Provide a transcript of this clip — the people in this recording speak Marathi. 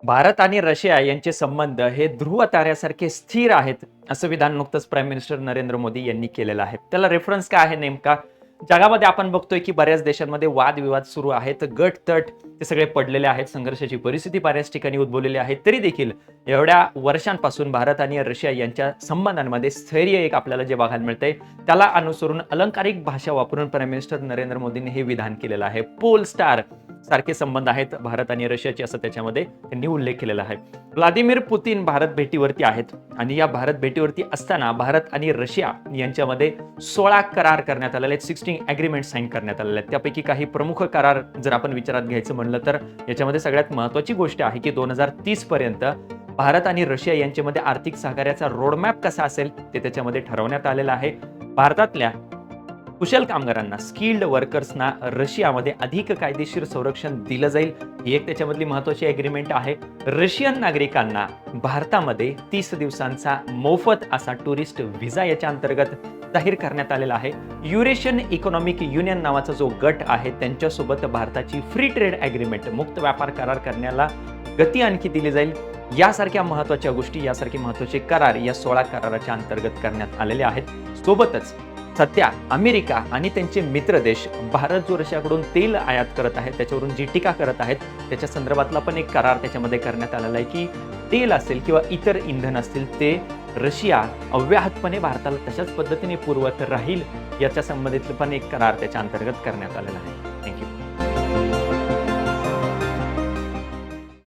भारत आणि रशिया यांचे संबंध हे ध्रुव ताऱ्यासारखे स्थिर आहेत, असं विधान नुकतंच प्राईम मिनिस्टर नरेंद्र मोदी यांनी केलेलं आहे. त्याला रेफरन्स काय आहे नेमका? जगामध्ये आपण बघतोय की बऱ्याच देशांमध्ये वादविवाद सुरू आहेत, गट-तट ते सगळे पडलेले आहेत, संघर्षाची परिस्थिती बऱ्याच ठिकाणी उद्भवलेली आहे. तरी देखील एवढ्या वर्षांपासून भारत आणि रशिया यांच्या संबंधांमध्ये स्थैर्य एक आपल्याला जे बघायला मिळतंय, त्याला अनुसरून अलंकारिक भाषा वापरून प्राईम मिनिस्टर नरेंद्र मोदींनी हे विधान केलेलं आहे. पोल स्टार सारखे संबंध आहेत भारत आणि रशियाचे, असं त्याच्यामध्ये त्यांनी उल्लेख केलेला आहे. व्लादिमीर पुतीन भारत भेटीवरती आहेत आणि या भारत भेटीवरती असताना भारत आणि रशिया यांच्यामध्ये 16 करार करण्यात आलेले आहेत, 16 अग्रीमेंट साईन करण्यात आलेले आहेत. त्यापैकी काही प्रमुख करार जर आपण विचारात घ्यायचं म्हणलं तर याच्यामध्ये सगळ्यात महत्त्वाची गोष्ट आहे की 2030 पर्यंत भारत आणि रशिया यांच्यामध्ये आर्थिक सहकार्याचा रोडमॅप कसा असेल ते त्याच्यामध्ये ठरवण्यात आलेलं आहे. भारतातल्या कुशल कामगारांना, स्किल्ड वर्कर्सना रशियामध्ये अधिक कायदेशीर संरक्षण दिलं जाईल, ही एक त्याच्यामधली महत्त्वाची अग्रीमेंट आहे. रशियन नागरिकांना भारतामध्ये 30 दिवसांचा मोफत असा टुरिस्ट व्हिसा याच्या अंतर्गत जाहीर करण्यात आलेला आहे. युरेशियन इकॉनॉमिक युनियन नावाचा जो गट आहे त्यांच्यासोबत भारताची फ्री ट्रेड अग्रीमेंट, मुक्त व्यापार करार करण्याला गती आणखी दिली जाईल. यासारख्या महत्त्वाच्या गोष्टी, यासारखे महत्त्वाचे करार या 16 कराराच्या अंतर्गत करण्यात आलेले आहेत. सोबतच सध्या अमेरिका आणि त्यांचे मित्र देश भारत जो रशियाकडून तेल आयात करत आहे त्याच्यावरून जी टीका करत आहेत त्याच्या संदर्भातला पण एक करार त्याच्यामध्ये करण्यात आलेला आहे की तेल असेल किंवा इतर इंधन असतील ते रशिया अव्याहतपणे भारताला तशाच पद्धतीने पुरवत राहील, याच्या संबंधितलं पण एक करार त्याच्या अंतर्गत करण्यात आलेला आहे.